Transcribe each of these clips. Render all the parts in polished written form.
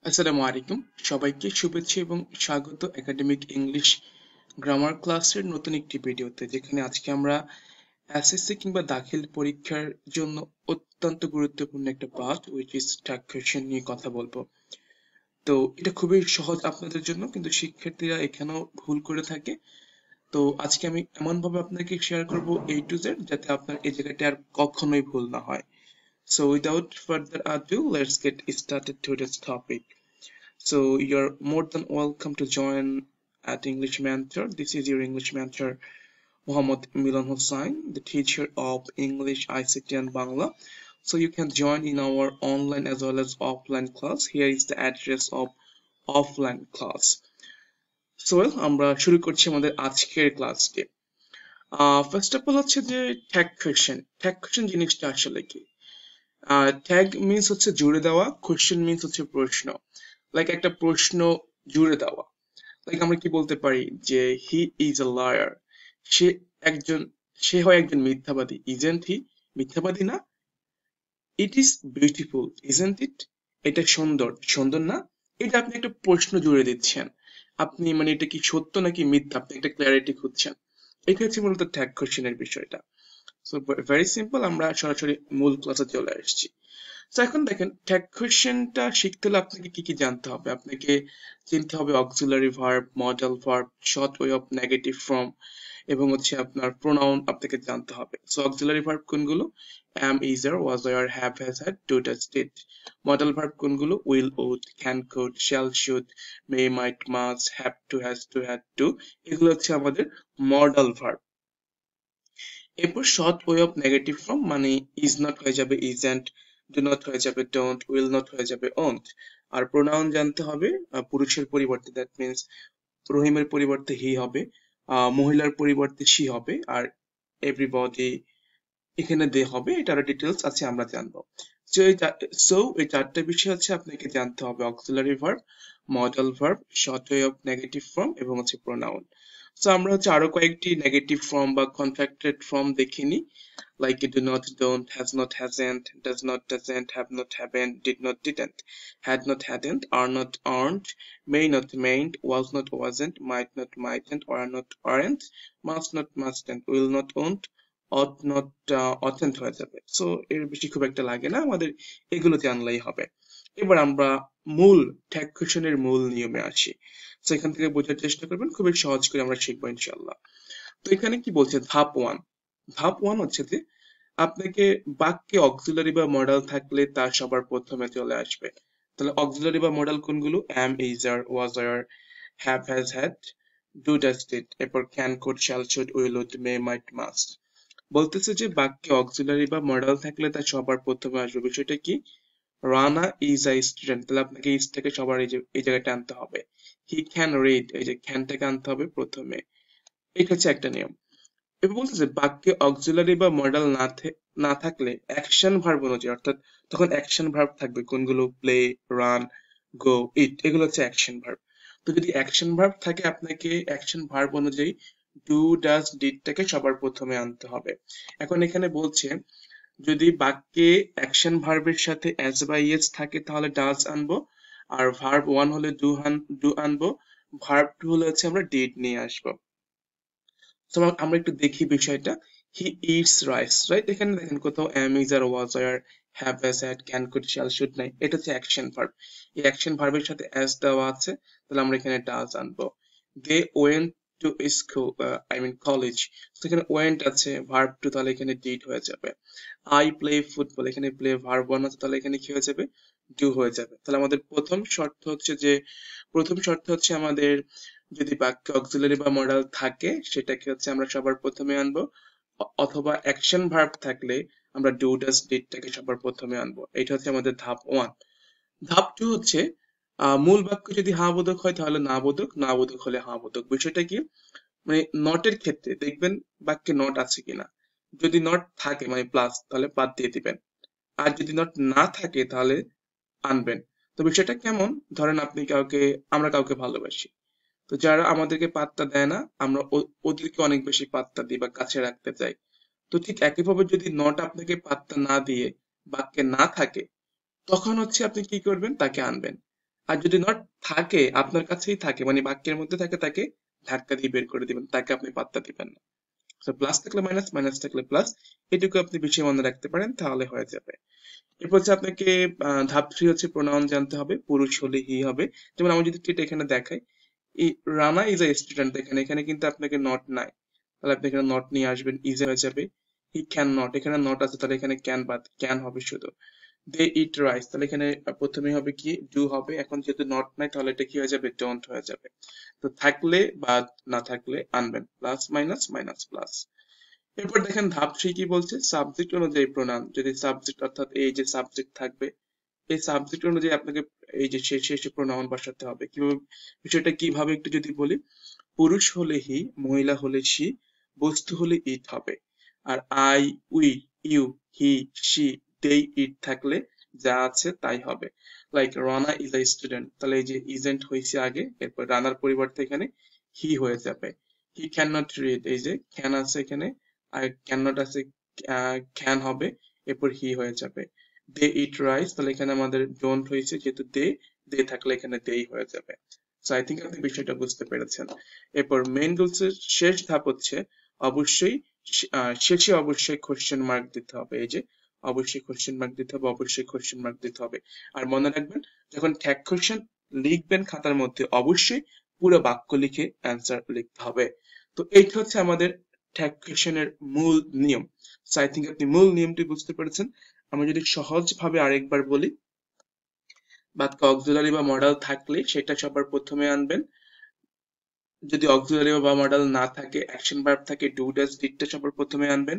আসসালামু আলাইকুম সবাইকে শুভেচ্ছা এবং স্বাগত একাডেমিক ইংলিশ গ্রামার ক্লাসের নতুন একটি ভিডিওতে যেখানে আজকে আমরা এসএসসি কিংবা দাখিল পরীক্ষার জন্য অত্যন্ত গুরুত্বপূর্ণ একটা part which is tag question নিয়ে কথা বলবো। তো এটা খুবই সহজ আপনাদের জন্য, কিন্তু শিক্ষার্থীরা এখানেও ভুল করে থাকে। তো আজকে আমি এমন ভাবে আপনাকে শেয়ার করব A to Z যাতে আপনার এই জায়গাটা আর কখনোই ভুল না হয়। So without further ado, let's get started to this topic. So you're more than welcome to join at English Mentor. This is your English Mentor, Muhammad Milan Hussain, the teacher of English, ICT and Bangla. So you can join in our online as well as offline class. Here is the address of offline class. So আমরা শুরু করছি আমাদের আজকের ক্লাসটি। First of all হচ্ছে যে tag question. Tag question জিনিসটা আসলে কি? ট্যাগ মিন্স হচ্ছে জুড়ে দেওয়া, কোয়েশ্চেন মিন্স হচ্ছে প্রশ্ন। লাইক একটা প্রশ্ন জুড়ে দেওয়া। লাইক আমরা কি বলতে পারি যে হি ইজ আ লায়ার, সে একজন সে হয় একজন মিথ্যাবাদী। Isn't he? মিথ্যাবাদী না। It is beautiful, isn't it? এটা সুন্দর, সুন্দর না? এটা আপনি একটা প্রশ্ন জুড়ে দিচ্ছেন। আপনি মানে এটা কি সত্য নাকি মিথ্যা, আপনি একটা ক্ল্যারিটি খুঁজছেন। এটা হচ্ছে মূলত ট্যাগ কোয়েশ্চেনের বিষয়টা। সো ভেরি সিম্পল, আমরা সরাসরি মূল ক্লাসে চলে আসছি। তো এখন দেখেন ট্যাগ কোয়েশ্চেনটা শিখতে হলে আপনাকে কি কি জানতে হবে। আপনাকে চিনতে হবে auxiliary verb, modal verb, short way of negative form এবং হচ্ছে আপনার প্রোনাউন আপনাকে জানতে হবে। সো অক্সিলারি ভার্ব কোনগুলো? am, is, are, was, are, have, has, had, do, does, did. Modal verb কোনগুলো? will, would, can, could, shall, should, may, might, must, have to, has to, had to। এগুলো হচ্ছে আমাদের modal verb. এরপর short way of negative form মানে is not হয়ে যাবে isn't, do not হয়ে যাবে ডোন্ট, উইল নট হয়ে যাবে ওন্ট। আর প্রোনাউন জানতে হবে পুরুষের পরিবর্তে, দ্যাট মিন্স রহিমের পরিবর্তে হি হবে, মহিলার পরিবর্তে শি হবে, আর এভরিবডি এখানে দে হবে। এটার ডিটেলস আছে, আমরা জানবো। এই চারটা বিষয় হচ্ছে আপনাকে জানতে হবে: auxiliary verb, modal verb, short way of negative form এবং হচ্ছে প্রোনাউন। সো আমরা হচ্ছে আরো কয়েকটি নেগেটিভ ফর্ম বা কন্ট্রাক্টেড ফর্ম দেখিনি, like do not, don't, has not, hasn't, does not, doesn't, have not, haven't, did not, didn't, had not, hadn't, are not, aren't, may not, mayn't, was not, wasn't, might not, mightn't, are not, aren't, must not, mustn't, will not, won't, ought not, oughtn't হয়ে যাবে। So এর বেশি খুব একটা লাগে না, আমাদের এগুলো জানলেই হবে। এবার আমরা মূল ট্যাগ কোয়েশ্চেনের মূল নিয়মে আসি। তো এখান থেকে বোঝার চেষ্টা করবেন, খুবই সহজ করে আমরা শিখবো ইনশাল্লাহ। তো এখানে কি বলছে? ধাপ ওয়ান। ধাপ ওয়ান হচ্ছে যে আপনাকে বাক্যে অক্সিলারি বা মডেল থাকলে তা সবার প্রথমে চলে আসবে। তাহলে অক্সিলারি বা মডেল কোনগুলো? am, is, are, was, are, have, has, had, do, does, did। এরপর can, could, shall, should, will, would, may, might, must। বলতেছে যে বাক্যে অক্সিলারি বা মডেল থাকলে তা সবার প্রথমে আসবে। বিষয়টা কি? রানা ইজ আ স্টুডেন্ট, তাহলে আপনাকে ইজ থেকে সবার এই জায়গাটা আনতে হবে। হি ক্যান রিড, এই যে ক্যানটাকে আনতে হবে প্রথমে। এটা হচ্ছে একটা নিয়ম। এবার বলতেছে বাক্যে অক্সিলারি বা মডেল না থাকলে অ্যাকশন ভার্ব অনুযায়ী, অর্থাৎ তখন অ্যাকশন ভার্ব থাকবে কোনগুলো? প্লে, রান, গো, ইট। এগুলো হচ্ছে অ্যাকশন ভার্ব। তো যদি অ্যাকশন ভার্ব থাকে আপনাকে অ্যাকশন ভার্ব অনুযায়ী ডু, ডাজ, ডিডটাকে সবার প্রথমে আনতে হবে। এখন এখানে বলছে যদি বাক্যে অ্যাকশন ভার্বের সাথে অ্যাজ বা ইয়েস থাকে তাহলে ডাজ আনবো, আর ভার্ব ওয়ান হলে ডু আনবো, ভার্ব টু হলে হচ্ছে আমরা ডিড নিয়ে আসবো। তো আমরা একটু দেখি বিষয়টা। He eats rice, right? এখানে দেখেন কোথাও am, is, are, was, are, have, has, had, can, could, shall, should নাই। এটা হচ্ছে অ্যাকশন ভার্ব। এই অ্যাকশন ভার্বের সাথে as দেওয়া আছে, তাহলে আমরা এখানে does আনবো। they went to school, I mean college, তো এখানে went আছে, ভার্ব টু, তাহলে এখানে did হয়ে যাবে। I play football, এখানে play ভার্ব ওয়ান আছে, তাহলে এখানে কি হয়ে যাবে? do হয়ে যাবে। তাহলে আমাদের প্রথম শর্ত হচ্ছে আমাদের যদি বাক্যে অক্সিলারি বা মডেল থাকে সেটাকে হচ্ছে আমরা সবার প্রথমে আনবো, অথবা অ্যাকশন ভার্ব থাকলে আমরা ডু, ডাজ, ডিডটাকে সবার প্রথমে আনবো। এটা হচ্ছে আমাদের ধাপ ওয়ান। ধাপ টু হচ্ছে মূল বাক্য যদি হ্যাঁ বোধক হয় তাহলে না বোধক, না বোধক হলে হ্যাঁ বোধক। বিষয়টা কি? মানে নটের ক্ষেত্রে দেখবেন বাক্যে নট আছে কিনা। যদি নট থাকে মানে প্লাস, তাহলে বাদ দিয়ে দিবেন। আর যদি নট না থাকে তাহলে আনবেন। তো বিষয়টা কেমন? ধরেন আমরা কাউকে ভালোবাসি, তো যারা আমাদেরকে পাত্তা দেয় না আমরা ওদেরকে অনেক বেশি পাত্তা দিই বা কাছে রাখতে চাই। তো ঠিক একইভাবে যদি নট আপনাকে পাত্তা না দিয়ে বাক্যে না থাকে, তখন হচ্ছে আপনি কি করবেন? তাকে আনবেন। আর যদি নট থাকে, আপনার কাছেই থাকে, মানে বাক্যের মধ্যে থাকে, তাকে ধাক্কা দিয়ে বের করে দিবেন, তাকে আপনি পাত্তা দিবেন না। তো প্লাস থাকলে মাইনাস, মাইনাস থাকলে প্লাস, এটুকু আপনি বেশি মনে রাখতে পারেন, তাহলে হয়ে যাবে। এরপর হচ্ছে আপনাকে ধাপ 3 হচ্ছে প্রোনাউন জানতে হবে। পুরুষ হলে হি হবে। যেমন আমি যদি এটা এখানে দেখাই, এই রানা ইজ এ স্টুডেন্ট, দেখেন এখানে কিন্তু আপনাকে নট নাই, তাহলে আপনি এখানে নট নিয়ে আসবেন, ইজ হয়ে যাবে। হি ক্যান নট, এখানে নট আছে, তাহলে এখানে ক্যান বাদ, ক্যান হবে শুধু। দে ইট রাইস, তাহলে এখানে প্রথমে হবে কি, ডু হবে। এখন যেহেতু নট নাই, তাহলে এটা কি হয়ে যাবে, ডোন্ট হয়ে যাবে। তো থাকলে বাদ, না থাকলে আনবেন, প্লাস মাইনাস, মাইনাস প্লাস। এরপর দেখেন ধাপ 3 কি বলছে, সাবজেক্ট অনুযায়ী প্রোনাউন। যদি সাবজেক্ট অর্থাৎ এই যে সাবজেক্ট থাকবে, এই সাবজেক্ট অনুযায়ী আপনাকে এই যে শেষে প্রোনাউন বসাতে হবে। কিভাবে, বিষয়টা কিভাবে একটু যদি বলি, পুরুষ হলে হি, মহিলা হলে সি, বস্তু হলে ইট হবে। আর I, we, you, he, she, they, it থাকলে যা আছে তাই হবে। Like Rana is a student, তাহলে এই যে ইজেন্ট হয়েছে আগে, এরপর রানার পরিবর্তে এখানে হি হয়ে যাবে। হি ক্যান নট রিড, এই যে ক্যান আছে এখানে, আর ক্যান নট আছে, ক্যান হবে, এরপর হি হয়ে যাবে। দে ইট রাইস, তাহলে এখানে আমাদের ডোন্ট হয়েছে, যেহেতু দে, দে থাকলে এখানে দেই হয়ে যাবে। সো আই থিঙ্ক আপনি বিষয়টা বুঝতে পেরেছেন। এরপর মেইন রুলস এর শেষ ধাপ হচ্ছে অবশ্যই শেষে অবশ্যই কোশ্চেন মার্ক দিতে হবে। এই যে অবশ্যই কোশ্চেন মার্ক দিতে হবে, অবশ্যই কোশ্চেন মার্ক দিতে হবে। আর মনে রাখবেন, যখন ট্যাগ কোশ্চেন লিখবেন খাতার মধ্যে, অবশ্যই পুরো বাক্য লিখে অ্যান্সার লিখতে হবে। তো এইটা হচ্ছে আমাদের ট্যাগ কোশ্চেনের মূল নিয়ম। সো আই থিঙ্ক আপনি মূল নিয়মটি বুঝতে পেরেছেন। আমি যদি সহজ ভাবে আরেকবার বলি, বাক্যে অক্সিলারি বা মডেল থাকলে সেটা সবার প্রথমে আনবেন। যদি অক্সিলারি বা মডেল না থাকে, অ্যাকশন ভার্ব থাকে, ডু ডাজ ডিডটা সবার প্রথমে আনবেন।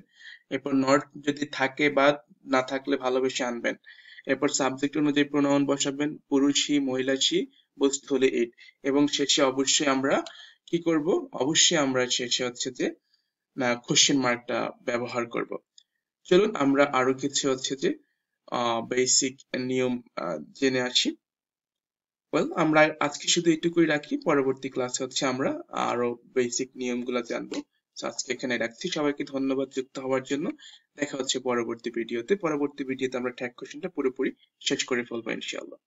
এরপর নট যদি থাকে বা না থাকলে ভালোবেসে আনবেন। এরপর সাবজেক্ট অনুযায়ী প্রোনাউন বসাবেন, পুরুষ হি, মহিলা সি, বস্তু হলে ইট। এবং শেষে অবশ্যই আমরা কি করব, অবশ্যই আমরা শেষে হচ্ছে যে কোশ্চেন মার্কটা ব্যবহার করব। চলুন আমরা আরো কিছু হচ্ছে যে বেসিক নিয়ম জেনে আসি। আমরা আজকে শুধু এটুকুই রাখি, পরবর্তী ক্লাসে হচ্ছে আমরা আরো বেসিক নিয়মগুলো জানবো। তো আজকে এখানে রাখছি, সবাইকে ধন্যবাদ যুক্ত হওয়ার জন্য। দেখা হচ্ছে পরবর্তী ভিডিওতে আমরা ট্যাগ কোশ্চেনটা পুরোপুরি শেষ করে ফেলবো ইনশাআল্লাহ।